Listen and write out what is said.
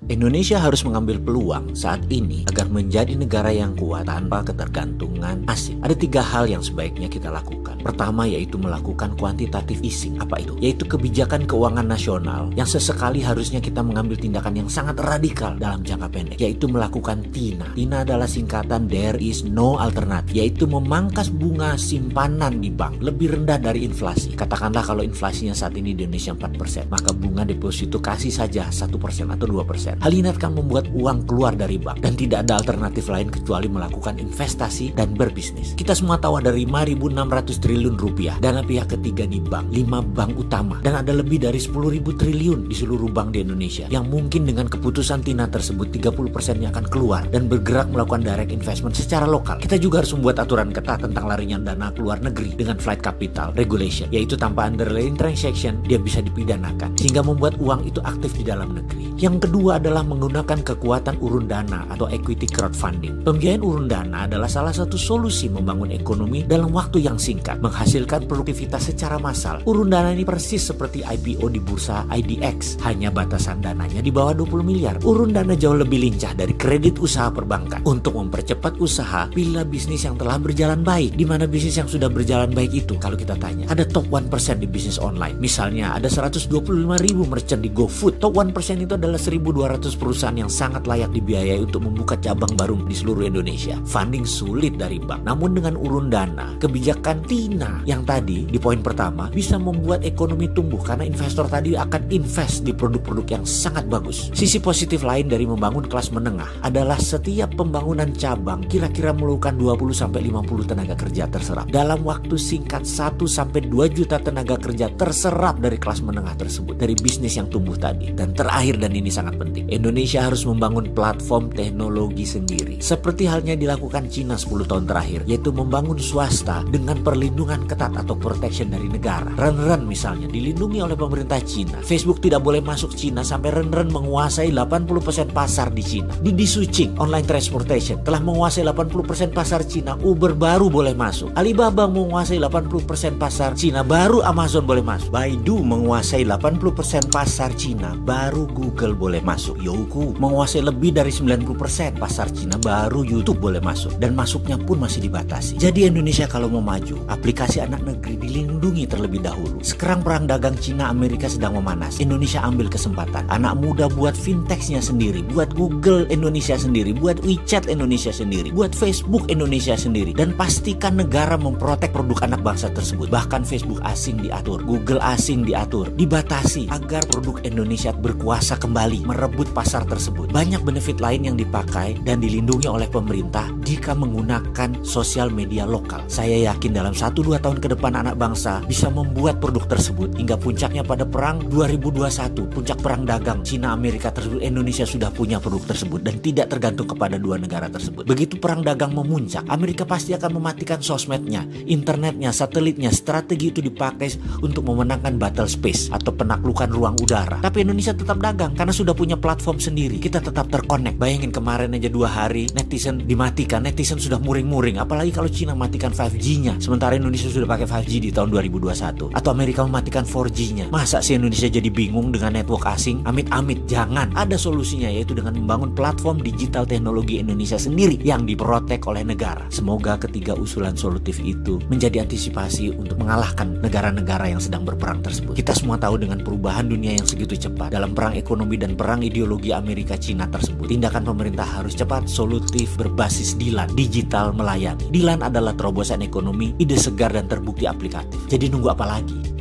Indonesia harus mengambil peluang saat ini agar menjadi negara yang kuat tanpa ketergantungan asing. Ada 3 hal yang sebaiknya kita lakukan. Pertama yaitu melakukan quantitative easing. Apa itu? Yaitu kebijakan keuangan nasional yang sesekali harusnya kita mengambil tindakan yang sangat radikal dalam jangka pendek, yaitu melakukan TINA. TINA adalah singkatan There is no alternative, yaitu memangkas bunga simpanan di bank lebih rendah dari inflasi. Katakanlah kalau inflasinya saat ini di Indonesia 4%, maka bunga deposito kasih saja 1% atau 2%. Hal ini akan membuat uang keluar dari bank dan tidak ada alternatif lain kecuali melakukan investasi dan berbisnis. Kita semua tahu ada 5.600 triliun rupiah dana pihak ketiga di bank, 5 bank utama, dan ada lebih dari 10.000 triliun di seluruh bank di Indonesia yang mungkin dengan keputusan TINA tersebut 30%-nya akan keluar dan bergerak melakukan direct investment secara lokal. Kita juga harus membuat aturan ketat tentang larinya dana keluar negeri dengan flight capital regulation, yaitu tanpa underlying transaction dia bisa dipidanakan, sehingga membuat uang itu aktif di dalam negeri. Yang kedua adalah menggunakan kekuatan urun dana atau equity crowdfunding. Pembiayaan urun dana adalah salah satu solusi membangun ekonomi dalam waktu yang singkat, menghasilkan produktivitas secara massal. Urun dana ini persis seperti IPO di bursa IDX, hanya batasan dananya di bawah 20 miliar. Urun dana jauh lebih lincah dari kredit usaha perbankan untuk mempercepat usaha bila bisnis yang telah berjalan baik. Di mana bisnis yang sudah berjalan baik itu, kalau kita tanya, ada top 1% di bisnis online. Misalnya ada 125.000 merchant di GoFood. Top 1% itu adalah 1.200 perusahaan yang sangat layak dibiayai untuk membuka cabang baru di seluruh Indonesia. Funding sulit dari bank. Namun dengan urun dana, kebijakan TINA yang tadi di poin pertama bisa membuat ekonomi tumbuh karena investor tadi akan invest di produk-produk yang sangat bagus. Sisi positif lain dari membangun kelas menengah adalah setiap pembangunan cabang kira-kira memerlukan 20-50 tenaga kerja terserap. Dalam waktu singkat 1-2 juta tenaga kerja terserap dari kelas menengah tersebut, dari bisnis yang tumbuh tadi. Dan terakhir, dan ini sangat penting, Indonesia harus membangun platform teknologi sendiri. Seperti halnya dilakukan Cina 10 tahun terakhir, yaitu membangun swasta dengan perlindungan ketat atau protection dari negara. Renren misalnya dilindungi oleh pemerintah Cina. Facebook tidak boleh masuk Cina sampai Renren menguasai 80% pasar di Cina. Didi Sucing, online transportation, telah menguasai 80% pasar Cina. Uber baru boleh masuk. Alibaba menguasai 80% pasar Cina, baru Amazon boleh masuk. Baidu menguasai 80% pasar Cina, baru Google boleh masuk. Youku menguasai lebih dari 90% pasar Cina, baru YouTube boleh masuk. Dan masuknya pun masih dibatasi. Jadi Indonesia kalau mau maju, aplikasi anak negeri dilindungi terlebih dahulu. Sekarang perang dagang Cina Amerika sedang memanas. Indonesia ambil kesempatan. Anak muda buat fintechnya sendiri, buat Google Indonesia sendiri, buat WeChat Indonesia sendiri, buat Facebook Indonesia sendiri. Dan pastikan negara memprotek produk anak bangsa tersebut. Bahkan Facebook asing diatur, Google asing diatur, dibatasi agar produk Indonesia berkuasa kembali merebut pasar tersebut. Banyak benefit lain yang dipakai dan dilindungi oleh pemerintah jika menggunakan sosial media lokal. Saya yakin dalam 1-2 tahun ke depan anak bangsa bisa membuat produk tersebut hingga puncaknya pada perang 2021, puncak perang dagang Cina Amerika tersebut, Indonesia sudah punya produk tersebut dan tidak tergantung kepada 2 negara tersebut. Begitu perang dagang memuncak, Amerika pasti akan mematikan sosmednya, internetnya, satelitnya. Strategi itu dipakai untuk memenangkan battle space atau penaklukan ruang udara. Tapi Indonesia tetap dagang karena sudah punya platform sendiri. Kita tetap terkonek. Bayangin kemarin aja 2 hari netizen dimatikan, netizen sudah muring-muring. Apalagi kalau Cina matikan 5G-nya, sementara Indonesia sudah pakai 5G di tahun 2021. Atau Amerika mematikan 4G-nya. Masa sih Indonesia jadi bingung dengan network asing? Amit-amit, jangan. Ada solusinya, yaitu dengan membangun platform digital teknologi Indonesia sendiri yang diprotek oleh negara. Semoga ketiga usulan solutif itu menjadi antisipasi untuk mengalahkan negara-negara yang sedang berperang tersebut. Kita semua tahu dengan perubahan dunia yang segitu cepat dalam perang ekonomi dan perang ideologi Amerika-Cina tersebut, tindakan pemerintah harus cepat, solutif, berbasis DILAN, digital melayani. DILAN adalah terobosan ekonomi, ide segar dan terbukti aplikatif. Jadi nunggu apa lagi?